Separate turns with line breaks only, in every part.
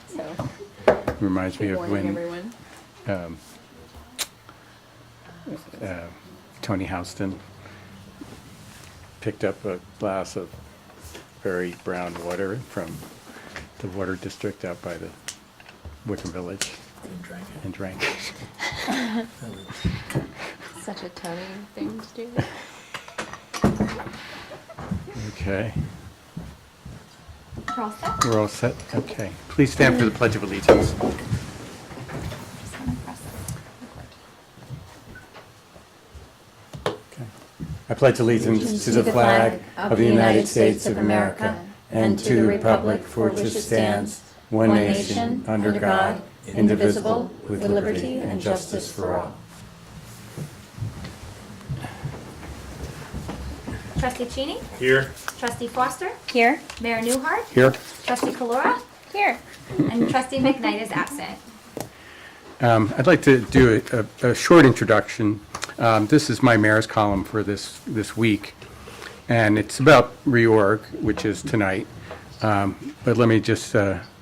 So,
Reminds me
good
of
morning,
when
everyone.
Tony Houston picked up a glass of very brown water from the water district out by the Wickham Village and drank it.
Such a Tony thing to do.
Okay,
We're all set?
we're all set? Okay. Please stand for the Pledge of Allegiance.
Just wanna press record.
Okay. I pledge allegiance to the flag of the United States of America and to the republic for which it stands, one nation, under God, indivisible, with liberty and justice for all.
Trustee Cheney?
Here.
Trustee Foster?
Here?
Mayor Newhart?
Here.
Trustee Calora?
Here.
And Trustee McKnight is absent.
I'd like to do a short introduction. This is my mayor's column for this week, and it's about reorg, which is tonight. But let me just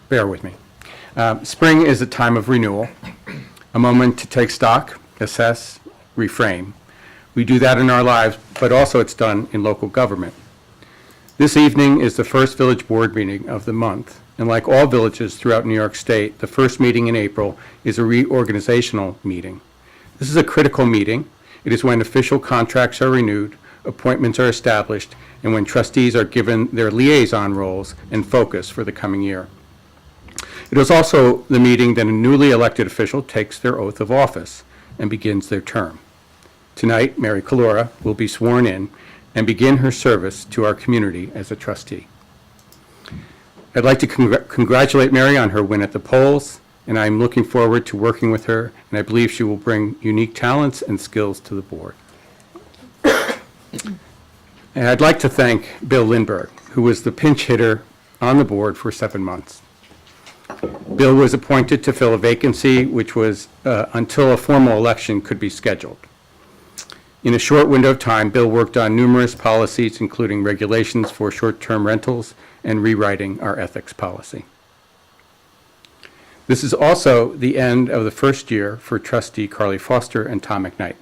bear with me. Spring is a time of renewal, a moment to take stock, assess, reframe. We do that in our lives, but also it's done in local government. This evening is the first village board meeting of the month, and like all villages throughout New York State, the first meeting in April is a reorganizational meeting. This is a critical meeting. It is when official contracts are renewed, appointments are established, and when trustees are given their liaison roles and focus for the coming year. It is also the meeting that a newly elected official takes their oath of office and begins their term. Tonight, Mary Calora will be sworn in and begin her service to our community as a trustee. I'd like to congratulate Mary on her win at the polls, and I'm looking forward to working with her, and I believe she will bring unique talents and skills to the board. And I'd like to thank Bill Lindbergh, who was the pinch hitter on the board for 7 months. Bill was appointed to fill a vacancy which was until a formal election could be scheduled. In a short window of time, Bill worked on numerous policies, including regulations for short-term rentals and rewriting our ethics policy. This is also the end of the first year for Trustee Carly Foster and Tom McKnight.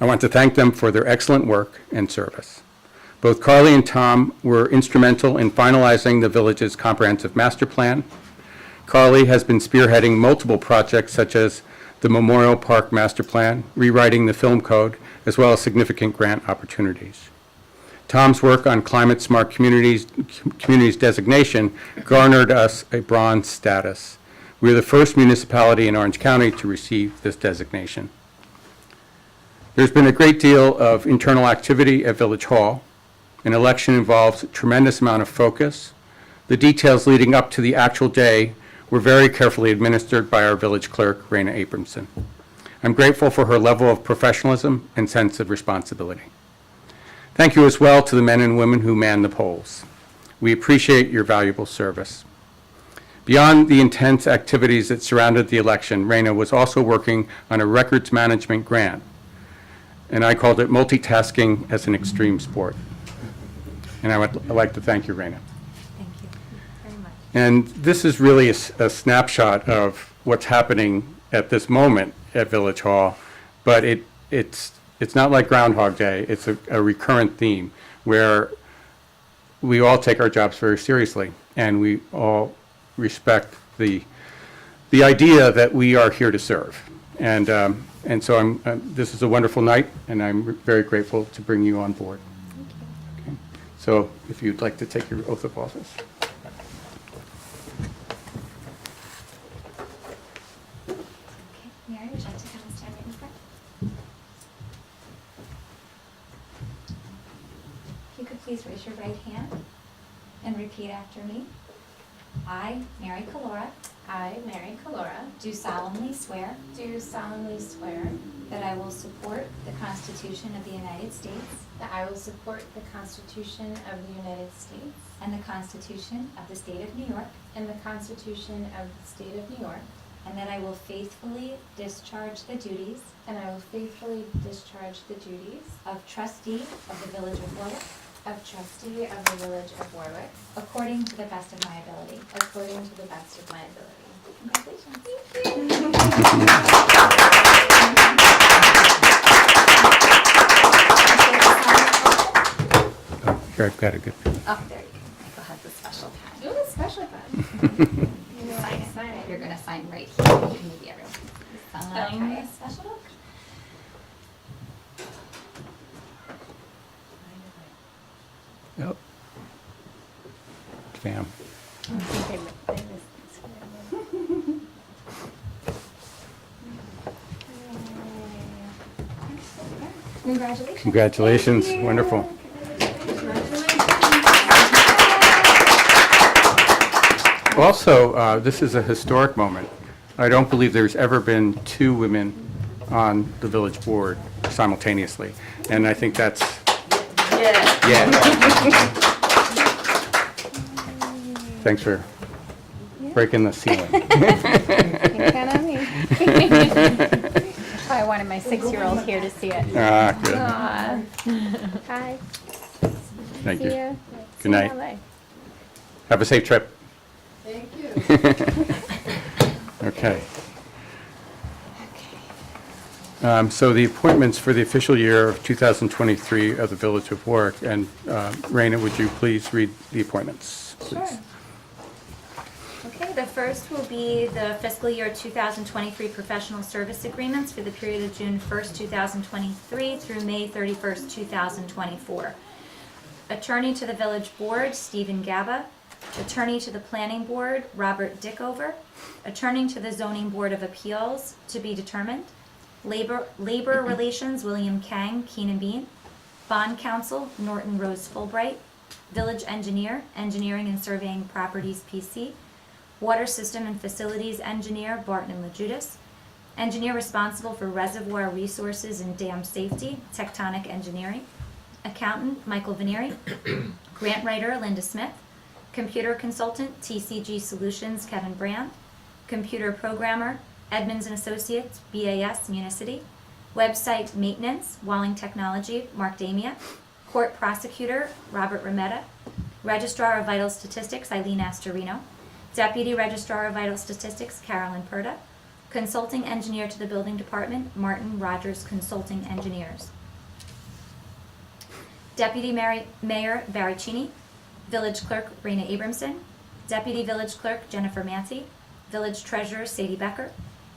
I want to thank them for their excellent work and service. Both Carly and Tom were instrumental in finalizing the village's comprehensive master plan. Carly has been spearheading multiple projects such as the Memorial Park Master Plan, rewriting the film code, as well as significant grant opportunities. Tom's work on climate smart communities designation garnered us a bronze status. We are the first municipality in Orange County to receive this designation. There's been a great deal of internal activity at Village Hall. An election involves a tremendous amount of focus. The details leading up to the actual day were very carefully administered by our village clerk, Raina Abramson. I'm grateful for her level of professionalism and sense of responsibility. Thank you as well to the men and women who man the polls. We appreciate your valuable service. Beyond the intense activities that surrounded the election, Raina was also working on a records management grant, and I called it multitasking as an extreme sport. And I'd like to thank you, Raina.
Thank you very much.
And this is really a snapshot of what's happening at this moment at Village Hall, but it's not like Groundhog Day. It's a recurrent theme where we all take our jobs very seriously, and we all respect the idea that we are here to serve. And so this is a wonderful night, and I'm very grateful to bring you on board. Okay. So if you'd like to take your oath of office.
Okay, Mary, would you like to come and stand right in front? If you could please raise your right hand and repeat after me. I, Mary Calora, do solemnly swear that I will support the Constitution of the United States
that I will support the Constitution of the United States
and the Constitution of the State of New York,
and the Constitution of the State of New York,
and that I will faithfully discharge the duties
and I will faithfully discharge the duties
of trustee of the Village of Warwick
of trustee of the Village of Warwick
according to the best of my ability.
according to the best of my ability.
Congratulations.
Oh, here, I've got a good.
Oh, there you go. Michael has the special pen.
Ooh, special pen.
Sign it. You're gonna sign right here. Maybe everyone can sign.
Okay.
Special book.
Oh. Bam.
Congratulations.
Congratulations, wonderful. Also, this is a historic moment. I don't believe there's ever been two women on the village board simultaneously, and I think that's, yeah. Thanks for breaking the ceiling.
You can count on me. That's why I wanted my 6-year-old here to see it.
Ah, good.
Aw. Hi.
Thank
See
you.
ya.
Good
See you in
night.
LA.
Have a safe trip.
Thank you.
Okay. So the appointments for the official year of 2023 of the Village of Warwick, and Raina, would you please read the appointments, please?
Sure. Okay, the first will be the fiscal year 2023 professional service agreements for the period of June 1st, 2023 through May 31st, 2024. Attorney to the Village Board, Stephen Gaba. Attorney to the Planning Board, Robert Dickover. Attorney to the Zoning Board of Appeals, to be determined. Labor Relations, William Kang, Keenan Bean. Bond Counsel, Norton Rose Fulbright. Village Engineer, Engineering and Surveying Properties, PC. Water System and Facilities Engineer, Barton and LaJudas. Engineer responsible for reservoir resources and dam safety, Tectonic Engineering. Accountant, Michael Venieri. Grant writer, Linda Smith. Computer consultant, TCG Solutions, Kevin Brand. Computer programmer, Edmonds and Associates, BAS, Municity. Website maintenance, Walling Technology, Mark Damia. Court prosecutor, Robert Remetta. Registrar of Vital Statistics, Eileen Astorino. Deputy Registrar of Vital Statistics, Carolyn Perda. Consulting engineer to the Building Department, Martin Rogers Consulting Engineers. Deputy Mayor Barry Cheney. Village Clerk Raina Abramson. Deputy Village Clerk Jennifer Manti. Village Treasurer Sadie Becker.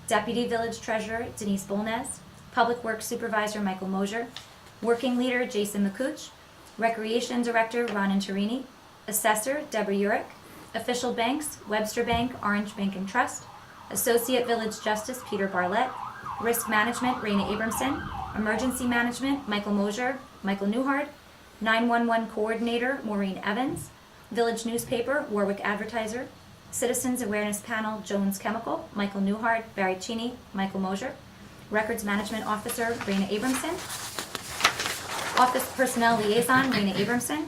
Deputy Village Treasurer Denise Bolnez. Public Works Supervisor Michael Mosier. Working Leader Jason McCooch. Recreation Director Ronan Tarini. Assessor Deborah Urick. Official Banks Webster Bank, Orange Bank and Trust. Associate Village Justice Peter Barlett. Risk Management Raina Abramson. Emergency Management Michael Mosier, Michael Newhart. 911 Coordinator Maureen Evans. Village Newspaper Warwick Advertiser. Citizens Awareness Panel Jones Chemical Michael Newhart, Barry Cheney, Michael Mosier. Records Management Officer Raina Abramson. Office Personnel Liaison Raina Abramson.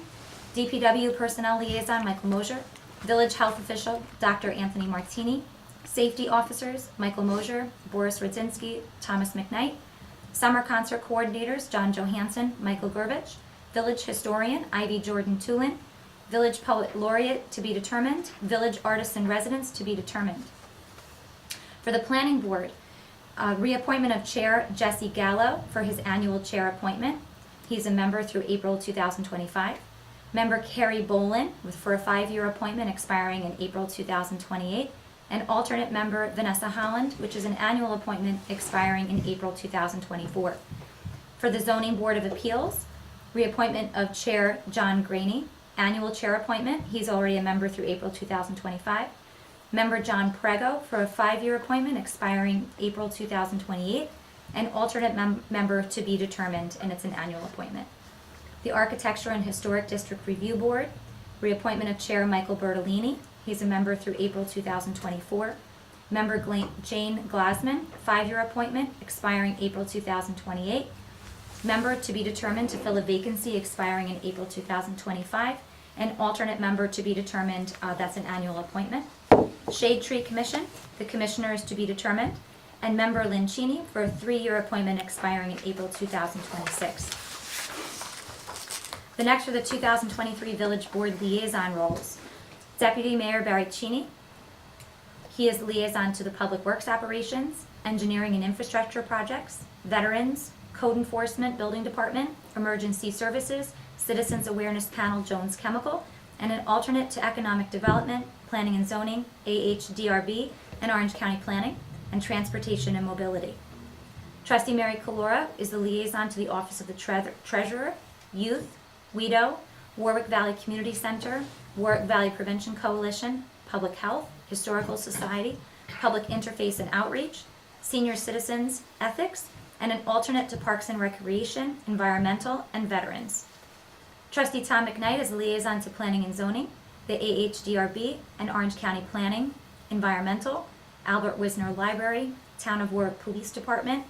DPW Personnel Liaison Michael Mosier. Village Health Official Dr. Anthony Martini. Safety Officers Michael Mosier, Boris Radzinski, Thomas McKnight. Summer Concert Coordinators John Johansson, Michael Gurbich. Village Historian Ivy Jordan Tulin. Village Poet Laureate to be determined. Village Artists in Residence to be determined. For the Planning Board, reappointment of Chair Jesse Gallo for his annual chair appointment. He's a member through April 2025. Member Carrie Bolin for a 5-year appointment expiring in April 2028. And alternate member Vanessa Holland, which is an annual appointment expiring in April 2024. For the Zoning Board of Appeals, reappointment of Chair John Graney, annual chair appointment. He's already a member through April 2025. Member John Prego for a 5-year appointment expiring April 2028. And alternate member to be determined, and it's an annual appointment. The Architecture and Historic District Review Board, reappointment of Chair Michael Bertolini. He's a member through April 2024. Member Jane Glasman, 5-year appointment expiring April 2028. Member to be determined to fill a vacancy expiring in April 2025. And alternate member to be determined, that's an annual appointment. Shade Tree Commission, the commissioner is to be determined. And member Lynn Cheney for a 3-year appointment expiring in April 2026. The next are the 2023 Village Board Liaison roles. Deputy Mayor Barry Cheney. He is the liaison to the Public Works Operations, Engineering and Infrastructure Projects, Veterans, Code Enforcement Building Department, Emergency Services, Citizens Awareness Panel Jones Chemical, and an alternate to Economic Development, Planning and Zoning, AHDRB, and Orange County Planning, and Transportation and Mobility. Trustee Mary Calora is the liaison to the Office of the Treasurer, Youth, WEDO, Warwick Valley Community Center, Warwick Valley Prevention Coalition, Public Health, Historical Society, Public Interface and Outreach, Senior Citizens, Ethics, and an alternate to Parks and Recreation, Environmental, and Veterans. Trustee Tom McKnight is the liaison to Planning and Zoning, the AHDRB, and Orange County Planning, Environmental, Albert Wisner Library, Town of Warwick Police Department,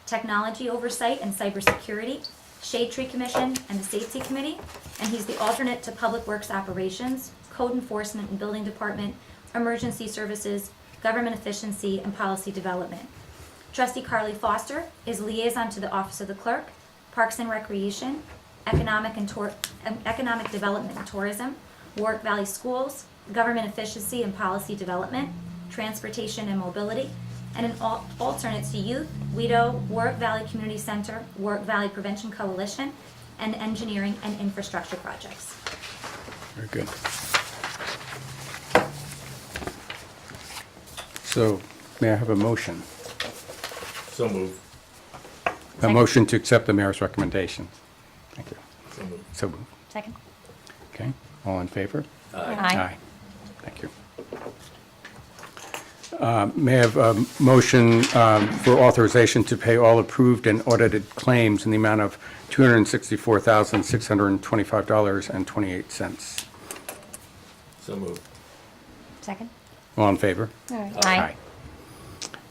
Technology Oversight and Cybersecurity, Shade Tree Commission, and the Safety Committee, and he's the alternate to Public Works Operations, Code Enforcement and Building Department, Emergency Services, Government Efficiency, and Policy Development. Trustee Carly Foster is liaison to the Office of the Clerk, Parks and Recreation, Economic Development and Tourism, Warwick Valley Schools, Government Efficiency and Policy Development, Transportation and Mobility, and an alternate to Youth, WEDO, Warwick Valley Community Center, Warwick Valley Prevention Coalition, and Engineering and Infrastructure Projects.
Very good. So, may I have a motion?
So moved.
A motion to accept the mayor's recommendations. Thank you.
So moved.
So moved.
Second.
Okay, all in favor?
Aye.
Thank you. May I have a motion for authorization to pay all approved and audited claims in the amount of $264,625.28.
So moved.
Second.
All in favor?
Aye.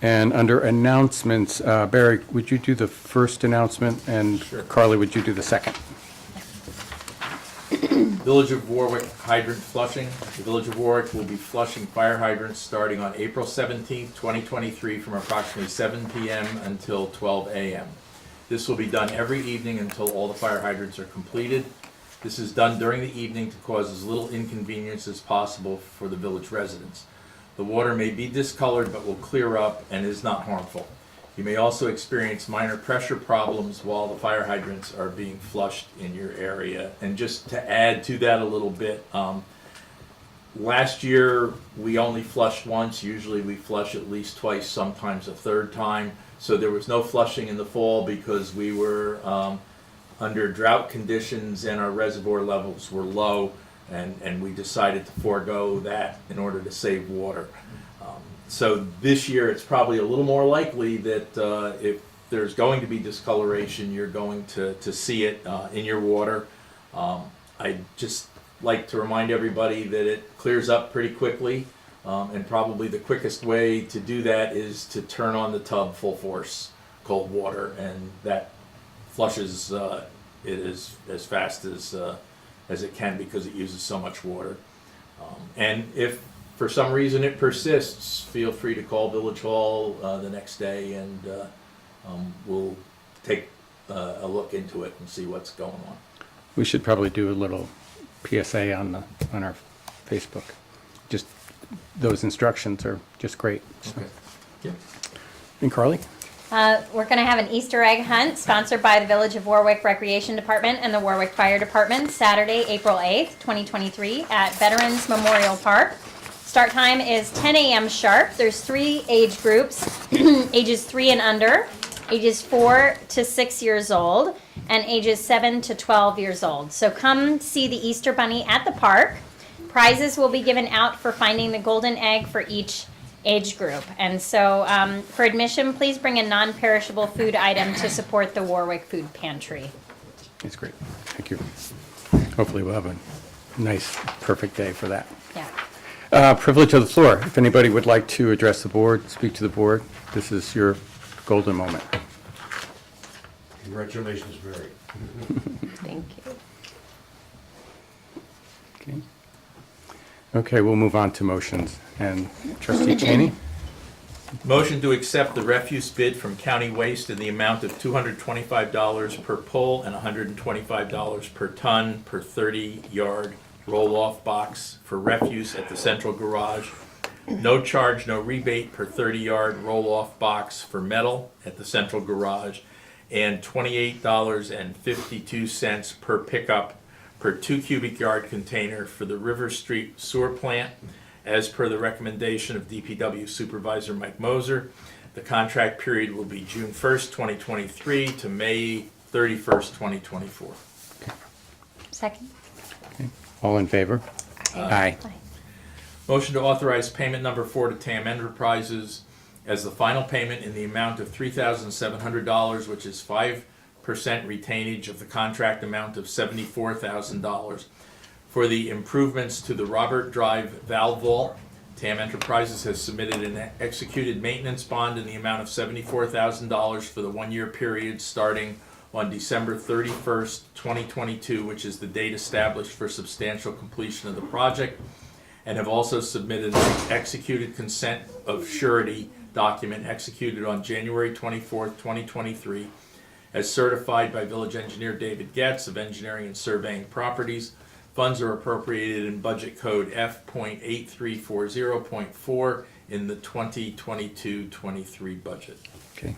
And under announcements, Barry, would you do the first announcement, and
Sure.
Carly, would you do the second?
Village of Warwick hydrant flushing. The Village of Warwick will be flushing fire hydrants starting on April 17th, 2023 from approximately 7 p.m. until 12 a.m. This will be done every evening until all the fire hydrants are completed. This is done during the evening to cause as little inconvenience as possible for the village residents. The water may be discolored but will clear up and is not harmful. You may also experience minor pressure problems while the fire hydrants are being flushed in your area. And just to add to that a little bit, last year we only flushed once. Usually we flush at least twice, sometimes a third time. So there was no flushing in the fall because we were under drought conditions and our reservoir levels were low, and we decided to forego that in order to save water. So this year, it's probably a little more likely that if there's going to be discoloration, you're going to see it in your water. I'd just like to remind everybody that it clears up pretty quickly, and probably the quickest way to do that is to turn on the tub full force, cold water, and that flushes it as fast as it can because it uses so much water. And if for some reason it persists, feel free to call Village Hall the next day, and we'll take a look into it and see what's going on.
We should probably do a little PSA on our Facebook. Just those instructions are just great. So.
Okay. Yeah.
And Carly?
We're going to have an Easter egg hunt sponsored by the Village of Warwick Recreation Department and the Warwick Fire Department, Saturday, April 8th, 2023 at Veterans Memorial Park. Start time is 10 a.m. sharp. There's 3 age groups, ages 3 and under, ages 4 to 6 years old, and ages 7 to 12 years old. So come see the Easter Bunny at the park. Prizes will be given out for finding the golden egg for each age group. And so for admission, please bring a non-perishable food item to support the Warwick Food Pantry.
That's great. Thank you. Hopefully we'll have a nice, perfect day for that.
Yeah.
Privilege of the floor. If anybody would like to address the board, speak to the board, this is your golden moment.
Congratulations, Barry.
Thank you.
Okay, we'll move on to motions. And Trustee Cheney?
Motion to accept the refuse bid from County Waste in the amount of $225 per pull and $125 per ton per 30-yard roll-off box for refuse at the central garage. No charge, no rebate per 30-yard roll-off box for metal at the central garage, and $28.52 per pickup per 2 cubic yard container for the River Street Sewer Plant, as per the recommendation of DPW Supervisor Mike Moser. The contract period will be June 1st, 2023 to May 31st, 2024.
Second.
Okay. All in favor? Aye.
Aye.
Motion to authorize payment number 4 to TAM Enterprises as the final payment in the amount of $3,700, which is 5% retainage of the contract amount of $74,000 for the improvements to the Robert Drive Valve Vault. TAM Enterprises has submitted an executed maintenance bond in the amount of $74,000 for the 1-year period starting on December 31st, 2022, which is the date established for substantial completion of the project, and have also submitted an executed consent of surety document executed on January 24th, 2023, as certified by Village Engineer David Getz of Engineering and Surveying Properties. Funds are appropriated in Budget Code F.8340.4 in the 2022-23 budget.
Okay.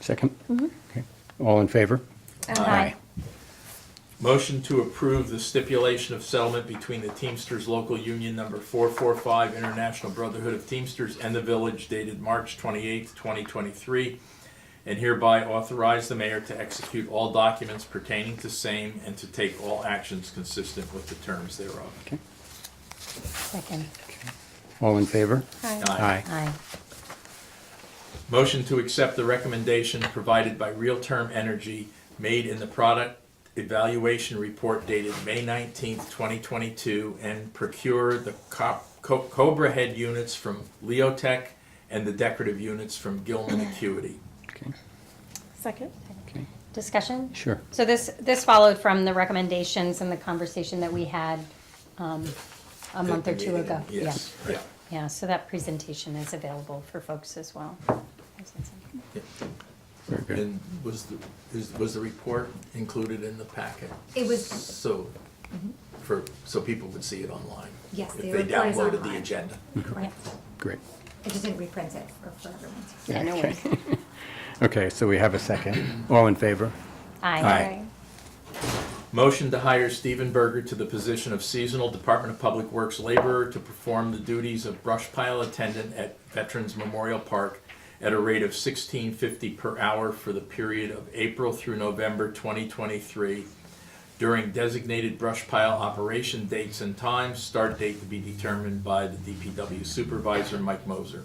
Second? Okay. All in favor?
Aye.
Motion to approve the stipulation of settlement between the Teamsters Local Union Number 445 International Brotherhood of Teamsters and the Village dated March 28th, 2023, and hereby authorize the mayor to execute all documents pertaining to same and to take all actions consistent with the terms thereof.
Okay.
Second.
All in favor?
Aye. Aye.
Motion to accept the recommendation provided by Real Term Energy made in the product evaluation report dated May 19th, 2022, and procure the Cobra head units from Leotech and the decorative units from Gilman Acuity.
Okay.
Second.
Okay.
Discussion?
Sure.
So this followed from the recommendations and the conversation that we had a month or two ago.
Yes.
Yeah. Yeah, so that presentation is available for folks as well.
Very good.
And was the report included in the packet?
It was,
So, so people would see it online?
yes,
If
the
they
report is
downloaded the
online.
agenda?
Correct.
Great.
I just didn't reprint it for everyone.
Yeah, no
Okay.
worries.
Okay, so we have a second. All in favor?
Aye.
Motion to hire Stephen Berger to the position of seasonal Department of Public Works laborer to perform the duties of brush pile attendant at Veterans Memorial Park at a rate of $16.50 per hour for the period of April through November 2023 during designated brush pile operation dates and times, start date to be determined by the DPW supervisor, Mike Moser.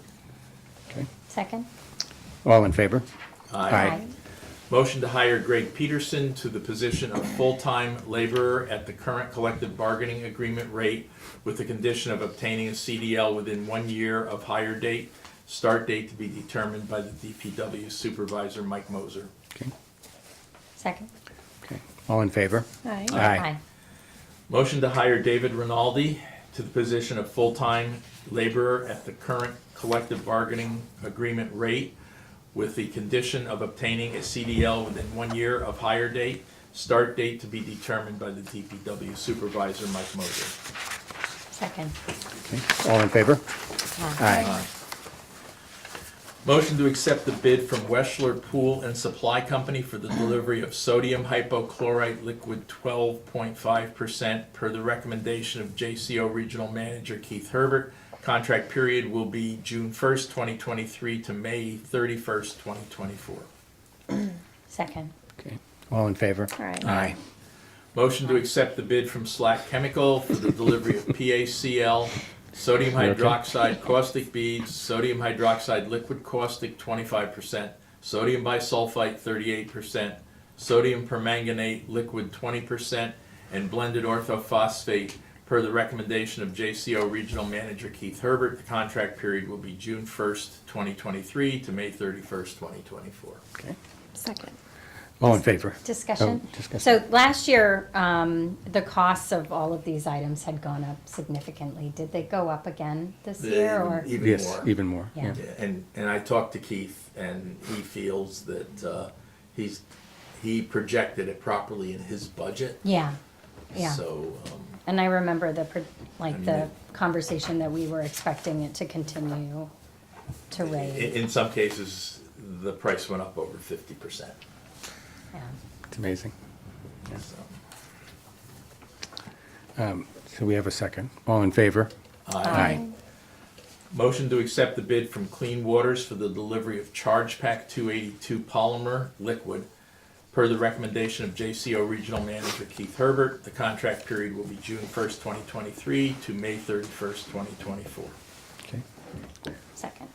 Okay.
Second?
All in favor?
Aye.
Motion to hire Greg Peterson to the position of full-time laborer at the current collective bargaining agreement rate with the condition of obtaining a CDL within 1 year of hire date, start date to be determined by the DPW supervisor, Mike Moser.
Okay.
Second?
Okay. All in favor?
Aye.
Aye.
Motion to hire David Rinaldi to the position of full-time laborer at the current collective bargaining agreement rate with the condition of obtaining a CDL within 1 year of hire date, start date to be determined by the DPW supervisor, Mike Moser.
Second?
Okay. All in favor? Aye.
Motion to accept the bid from Weschler Pool and Supply Company for the delivery of sodium hypochlorite liquid 12.5% per the recommendation of JCO Regional Manager Keith Herbert. Contract period will be June 1st, 2023 to May 31st, 2024.
Second?
Okay. All in favor?
Aye.
Motion to accept the bid from Slack Chemical for the delivery of PACL, sodium hydroxide caustic beads, sodium hydroxide liquid caustic 25%, sodium bisulfite 38%, sodium permanganate liquid 20%, and blended orthophosphate per the recommendation of JCO Regional Manager Keith Herbert. The contract period will be June 1st, 2023 to May 31st, 2024.
Okay.
Second?
All in favor?
Discussion?
Oh, discussion.
So last year, the costs of all of these items had gone up significantly. Did they go up again this year, or?
Even
Yes,
more.
even more.
Yeah.
Yeah, and I talked to Keith, and he feels that he projected it properly in his budget.
Yeah, yeah.
So,
And I remember the
mean,
conversation that we were expecting it to continue to raise.
in some cases, the price went up over 50%.
Yeah.
It's amazing.
So,
So we have a second. All in favor? Aye.
Motion to accept the bid from Clean Waters for the delivery of Charge Pack 282 polymer liquid per the recommendation of JCO Regional Manager Keith Herbert. The contract period will be June 1st, 2023 to May 31st, 2024.
Okay.
Second.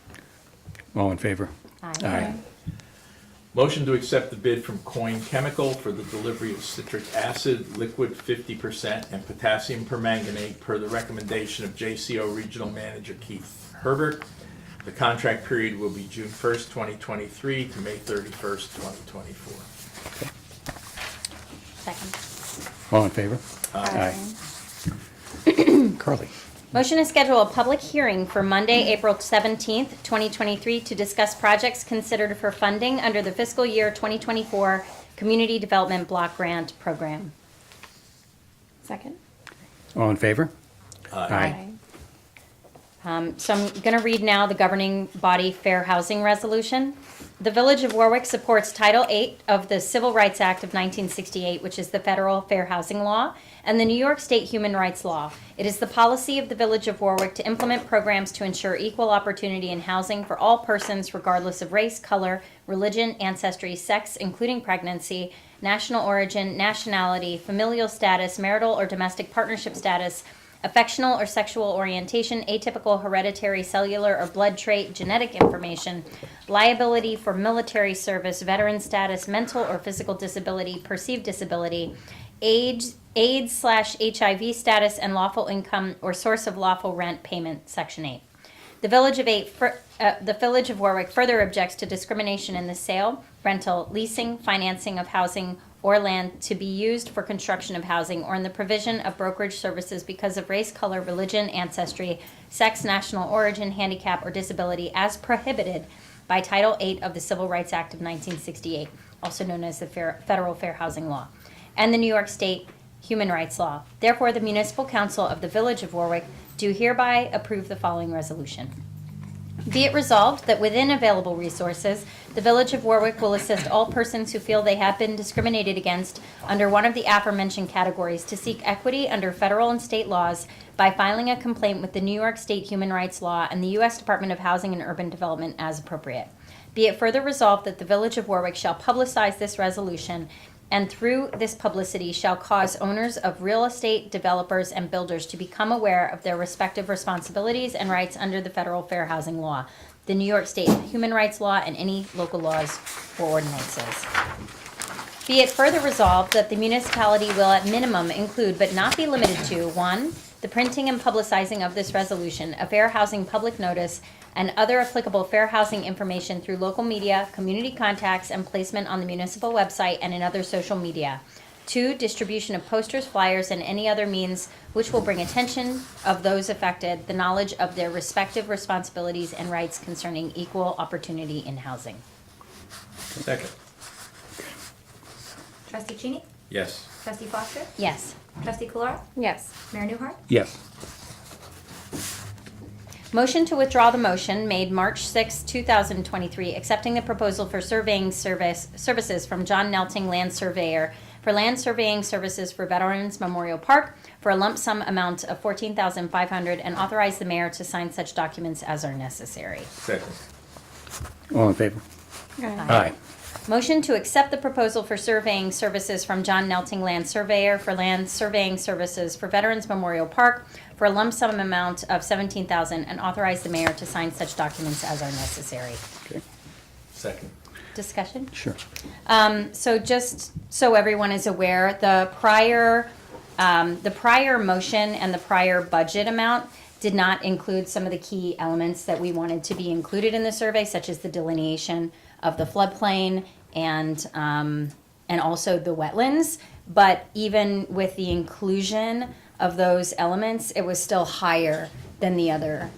All in favor?
Aye.
Motion to accept the bid from Coin Chemical for the delivery of citric acid, liquid 50%, and potassium permanganate per the recommendation of JCO Regional Manager Keith Herbert. The contract period will be June 1st, 2023 to May 31st, 2024.
Second.
All in favor?
Aye.
Carly?
Motion to schedule a public hearing for Monday, April 17th, 2023, to discuss projects considered for funding under the fiscal year 2024 Community Development Block Grant Program. Second.
All in favor?
So I'm going to read now the governing body fair housing resolution. The Village of Warwick supports Title VIII of the Civil Rights Act of 1968, which is the federal fair housing law, and the New York State Human Rights Law. It is the policy of the Village of Warwick to implement programs to ensure equal opportunity in housing for all persons regardless of race, color, religion, ancestry, sex, including pregnancy, national origin, nationality, familial status, marital or domestic partnership status, affectional or sexual orientation, atypical hereditary cellular or blood trait, genetic information, liability for military service, veteran status, mental or physical disability, perceived disability, AIDS/HIV status, and lawful income or source of lawful rent payment, Section 8. The Village of Warwick further objects to discrimination in the sale, rental, leasing, financing of housing or land to be used for construction of housing or in the provision of brokerage services because of race, color, religion, ancestry, sex, national origin, handicap, or disability as prohibited by Title VIII of the Civil Rights Act of 1968, also known as the Federal Fair Housing Law, and the New York State Human Rights Law. Therefore, the Municipal Council of the Village of Warwick do hereby approve the following resolution. Be it resolved that within available resources, the Village of Warwick will assist all persons who feel they have been discriminated against under one of the aforementioned categories to seek equity under federal and state laws by filing a complaint with the New York State Human Rights Law and the U.S. Department of Housing and Urban Development as appropriate. Be it further resolved that the Village of Warwick shall publicize this resolution and through this publicity shall cause owners of real estate, developers, and builders to become aware of their respective responsibilities and rights under the Federal Fair Housing Law, the New York State Human Rights Law, and any local laws or ordinances. Be it further resolved that the municipality will at minimum include, but not be limited to, 1, the printing and publicizing of this resolution, a fair housing public notice, and other applicable fair housing information through local media, community contacts, and placement on the municipal website and in other social media. 2, distribution of posters, flyers, and any other means which will bring attention of those affected, the knowledge of their respective responsibilities and rights concerning equal opportunity in housing.
Second.
Trustee Cheney?
Yes.
Trustee Foster?
Yes.
Trustee Kolar?
Yes.
Mayor Newhart?
Yes.
Motion to withdraw the motion made March 6, 2023, accepting the proposal for surveying services from John Nelting Land Surveyor for land surveying services for Veterans Memorial Park for a lump sum amount of $14,500 and authorize the mayor to sign such documents as are necessary.
Second.
All in favor? Aye.
Motion to accept the proposal for surveying services from John Nelting Land Surveyor for land surveying services for Veterans Memorial Park for a lump sum amount of $17,000 and authorize the mayor to sign such documents as are necessary.
Okay.
Second.
Discussion?
Sure.
So just so everyone is aware, the prior motion and the prior budget amount did not include some of the key elements that we wanted to be included in the survey, such as the delineation of the floodplain and and also the wetlands. But even with the inclusion of those elements, it was still higher than the other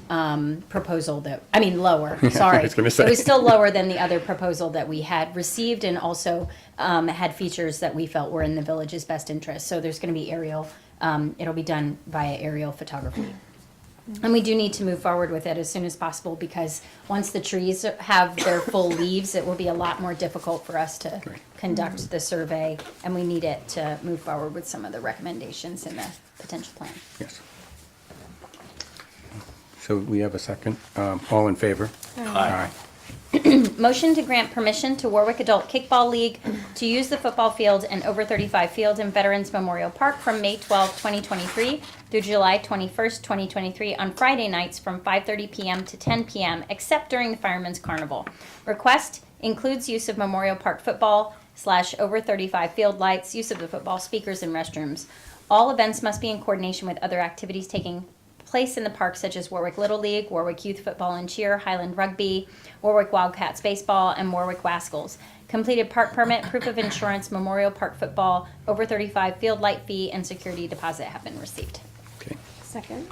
proposal lower, sorry.
I was gonna say.
It was still lower than the other proposal that we had received, and also had features that we felt were in the village's best interest. So there's gonna be aerial, it'll be done via aerial photography. And we do need to move forward with it as soon as possible, because once the trees have their full leaves, it will be a lot more difficult for us to conduct the survey, and we need it to move forward with some of the recommendations in the potential plan.
Yes. So we have a second. All in favor?
Aye.
Motion to grant permission to Warwick Adult Kickball League to use the football field and over 35 field in Veterans Memorial Park from May 12, 2023 through July 21st, 2023 on Friday nights from 5:30 p.m. to 10 p.m. except during the Fireman's Carnival. Request includes use of Memorial Park football / over 35 field lights, use of the football speakers and restrooms. All events must be in coordination with other activities taking place in the park, such as Warwick Little League, Warwick Youth Football and Cheer, Highland Rugby, Warwick Wildcats Baseball, and Warwick Wascals. Completed park permit, proof of insurance, Memorial Park football, over 35 field light fee, and security deposit have been received.
Okay.
Second.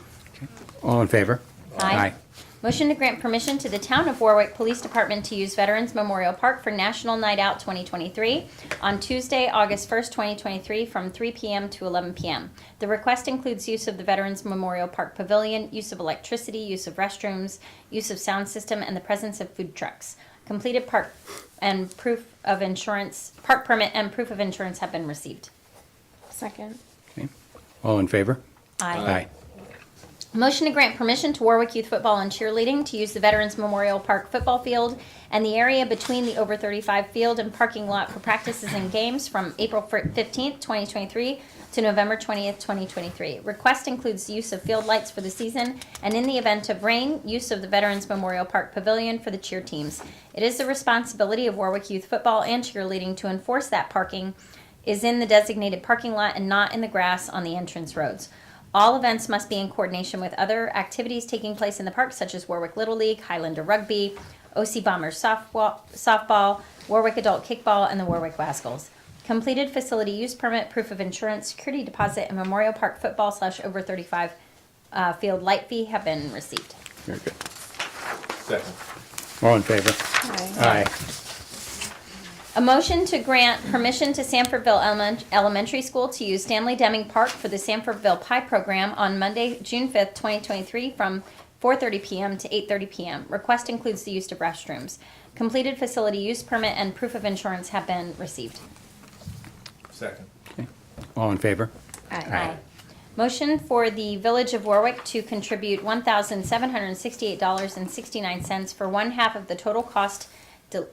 All in favor?
Aye. Motion to grant permission to the Town of Warwick Police Department to use Veterans Memorial Park for National Night Out 2023 on Tuesday, August 1st, 2023 from 3 p.m. to 11 p.m. The request includes use of the Veterans Memorial Park Pavilion, use of electricity, use of restrooms, use of sound system, and the presence of food trucks. Completed park and proof of insurance, park permit and proof of insurance have been received.
Second.
Okay. All in favor?
Aye. Motion to grant permission to Warwick Youth Football and Cheerleading to use the Veterans Memorial Park football field and the area between the over 35 field and parking lot for practices and games from April 15th, 2023 to November 20th, 2023. Request includes use of field lights for the season and, in the event of rain, use of the Veterans Memorial Park Pavilion for the cheer teams. It is the responsibility of Warwick Youth Football and Cheerleading to enforce that parking is in the designated parking lot and not in the grass on the entrance roads. All events must be in coordination with other activities taking place in the park, such as Warwick Little League, Highlander Rugby, OC Bombers softball, Warwick Adult Kickball, and the Warwick Wascals. Completed facility use permit, proof of insurance, security deposit, and Memorial Park football / over 35 field light fee have been received.
Very good.
Second.
All in favor?
Aye.
Aye.
A motion to grant permission to Sanfordville Elementary School to use Stanley Deming Park for the Sanfordville Pie Program on Monday, June 5th, 2023 from 4:30 p.m. to 8:30 p.m. Request includes the use of restrooms. Completed facility use permit and proof of insurance have been received.
Second.
All in favor?
Aye. Motion for the Village of Warwick to contribute $1,768.69 for one half of the total cost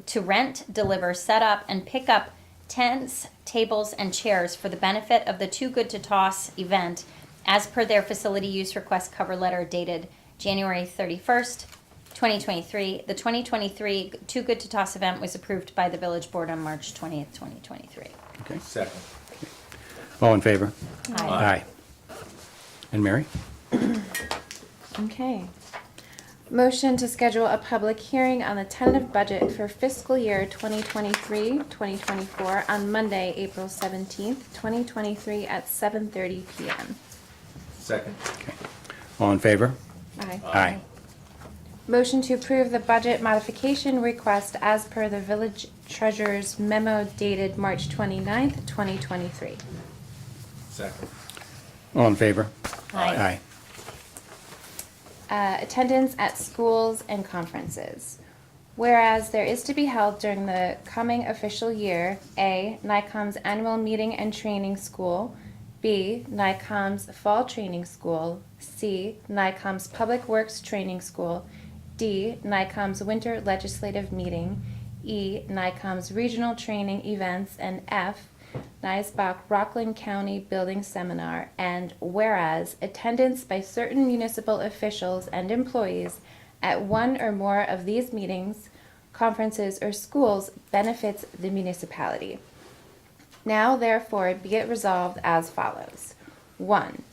to rent, deliver, set up, and pick up tents, tables, and chairs for the benefit of the Too Good to Toss event as per their facility use request cover letter dated January 31st, 2023. The 2023 Too Good to Toss event was approved by the Village Board on March 20th, 2023.
Okay.
Second.
All in favor?
Aye.
And Mary?
Okay. Motion to schedule a public hearing on the tentative budget for fiscal year 2023-2024 on Monday, April 17th, 2023 at 7:30 p.m.
Second.
Okay. All in favor?
Aye.
Aye.
Motion to approve the budget modification request as per the village treasurer's memo dated March 29th, 2023.
Second.
All in favor?
Aye.
Attendance at schools and conferences. Whereas there is to be held during the coming official year, A, NICOM's annual meeting and training school, B, NICOM's fall training school, C, NICOM's public works training school, D, NICOM's winter legislative meeting, E, NICOM's regional training events, and F, NISBAC Rockland County Building Seminar, and whereas attendance by certain municipal officials and employees at one or more of these meetings, conferences, or schools benefits the municipality. Now, therefore, be it resolved as follows. 1.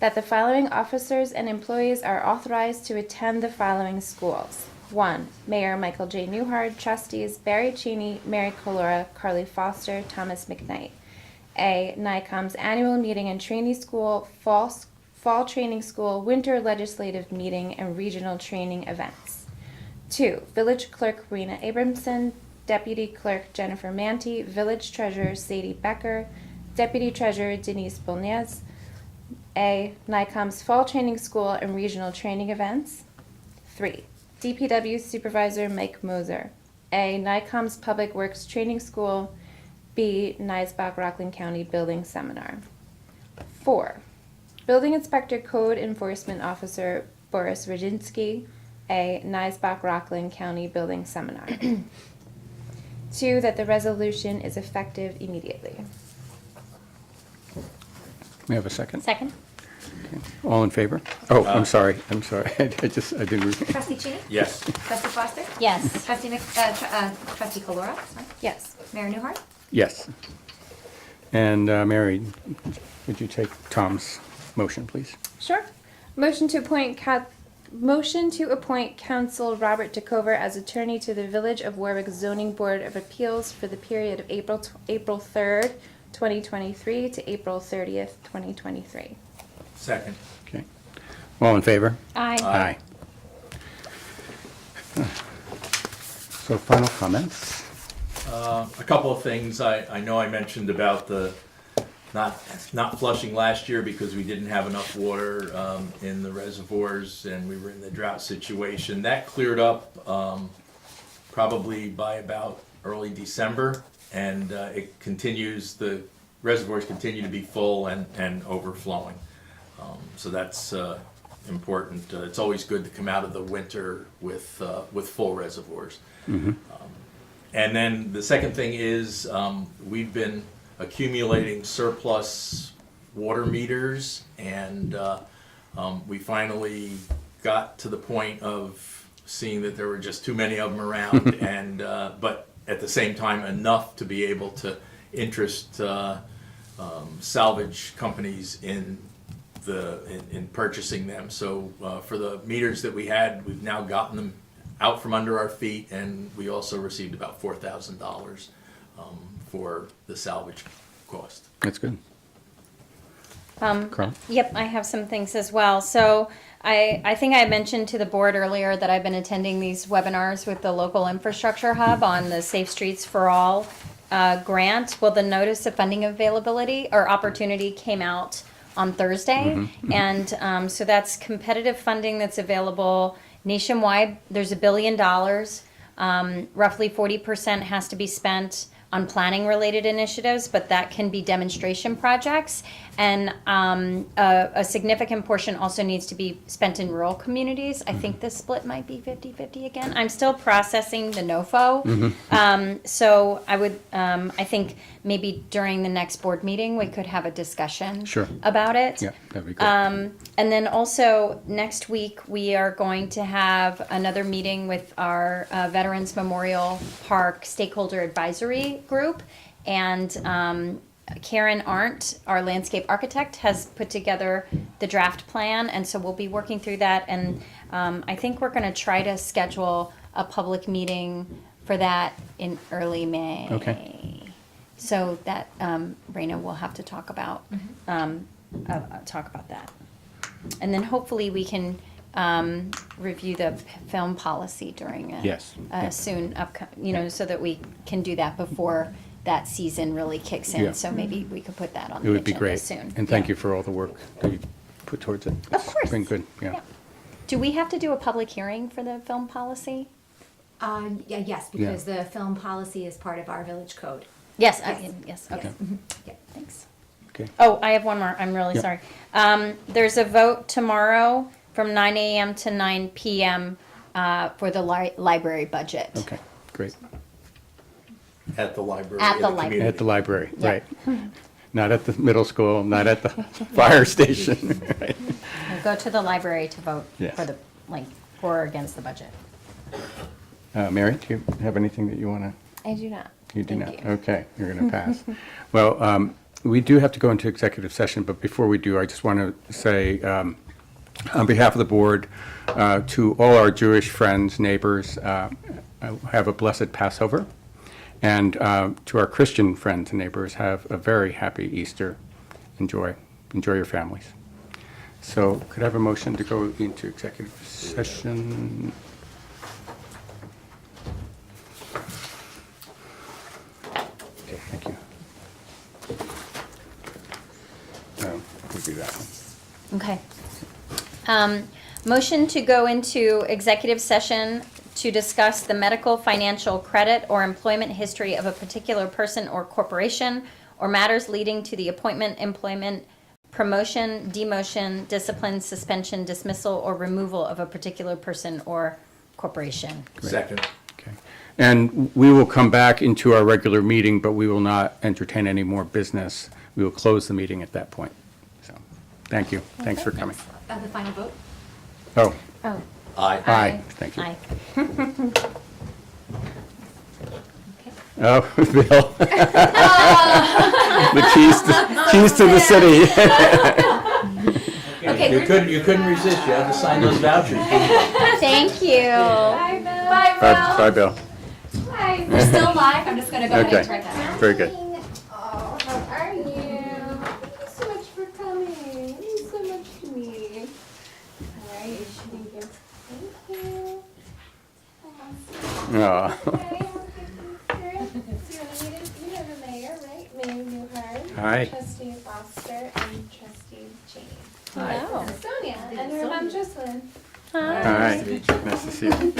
That the following officers and employees are authorized to attend the following schools. 1. Mayor Michael J. Newhart, trustees Barry Cheney, Mary Colora, Carly Foster, Thomas McKnight. A. NICOM's annual meeting and training school, fall training school, winter legislative meeting, and regional training events. 2. Village Clerk Rena Abramson, Deputy Clerk Jennifer Manti, Village Treasurer Sadie Becker, Deputy Treasurer Denise Bolnez. A. NICOM's fall training school and regional training events. 3. DPW Supervisor Mike Moser. A. NICOM's Public Works Training School. B. NISBAC Rockland County Building Seminar. 4. Building Inspector Code Enforcement Officer Boris Roginski. A. NISBAC Rockland County Building Seminar. 2. That the resolution is effective immediately.
May I have a second?
Second?
All in favor? Oh, I'm sorry. I didn't.
Trustee Cheney?
Yes.
Trustee Foster?
Yes.
Trustee Colora? Sorry.
Yes.
Mayor Newhart?
Yes. And Mary, would you take Tom's motion, please?
Sure. Motion to appoint Counsel Robert DeCover as attorney to the Village of Warwick Zoning Board of Appeals for the period of April 3rd, 2023 to April 30th, 2023.
Second.
Okay. All in favor?
Aye.
Aye. So final comments?
A couple of things. I know I mentioned about the not flushing last year because we didn't have enough water in the reservoirs and we were in the drought situation. That cleared up probably by about early December, and it continues. The reservoirs continue to be full and overflowing. So that's important. It's always good to come out of the winter with full reservoirs. And then the second thing is we've been accumulating surplus water meters, and we finally got to the point of seeing that there were just too many of them around, and but at the same time enough to be able to interest salvage companies in purchasing them. So for the meters that we had, we've now gotten them out from under our feet, and we also received about $4,000 for the salvage cost.
That's good. Carl?
Yep, I have some things as well. So I think I mentioned to the board earlier that I've been attending these webinars with the local infrastructure hub on the Safe Streets for All grant. Well, the notice of funding availability or opportunity came out on Thursday. And so that's competitive funding that's available nationwide. There's $1 billion. Roughly 40% has to be spent on planning related initiatives, but that can be demonstration projects. And a significant portion also needs to be spent in rural communities. I think the split might be 50-50 again. I'm still processing the NOFO. So I would, I think maybe during the next board meeting, we could have a discussion
Sure.
about it.
Yeah, that'd be good.
And then also next week, we are going to have another meeting with our Veterans Memorial Park Stakeholder Advisory Group. And Karen Arndt, our landscape architect, has put together the draft plan. And so we'll be working through that. And I think we're going to try to schedule a public meeting for that in early May.
Okay.
So that Raina will have to talk about that, and then hopefully we can review the film policy during
Yes.
soon so that we can do that before that season really kicks in.
Yeah.
So maybe we could put that on
It
the
would be
agenda
great.
soon.
And thank
Yeah.
you for all the work that you put towards it.
Of course.
It's been good, yeah.
Yeah. Do we have to do a public hearing for the film policy?
Yes, because the film policy is part of our village code.
Yes.
Yes.
Yes. Okay.
Yeah.
Thanks.
Okay.
Oh, I have one more. I'm really
Yeah.
sorry. There's a vote tomorrow from 9 a.m. to 9 p.m. For the library budget.
Okay, great.
At the library.
At
in
the
community.
library.
At the library,
Yeah.
right. Not at the middle school, not at the fire station. Right.
We'll go to the library to vote
Yes.
for for or against the budget.
Mary, do you have anything that you want to?
I do not.
You do
Thank
not?
you.
Okay, you're going to pass. Well, we do have to go into executive session, but before we do, I just want to say On behalf of the board, to all our Jewish friends, neighbors, have a blessed Passover. And to our Christian friends and neighbors, have a very happy Easter. Enjoy your families. So could I have a motion to go into executive session? Okay, thank you. We'll do that one.
Okay. Motion to go into executive session to discuss the medical, financial, credit, or employment history of a particular person or corporation, or matters leading to the appointment, employment, promotion, demotion, discipline, suspension, dismissal, or removal of a particular person or corporation.
Second.
Okay. And we will come back into our regular meeting, but we will not entertain any more business. We will close the meeting at that point. So, thank you. Thanks for coming.
The final vote?
Oh,
Oh,
Aye.
aye, thank you.
aye.
Oh, Bill. The keys to the city.
Okay,
You couldn't resist, you had to sign those vouchers.
Thank you.
Bye, Bill.
Bye, Bill.
Bye. We're still live. I'm just gonna go ahead
Okay,
and turn that on.
very good.
Oh, how are you? Thank you so much for coming. It means so much to me. All right, thank you. Thank you.
Oh.
Okay, you have a mayor, right? Mayor Newhart.
Hi.
Trustee Foster and Trustee Cheney.
Hello.
Sonia and her mom Jocelyn.
Hi, nice to see you.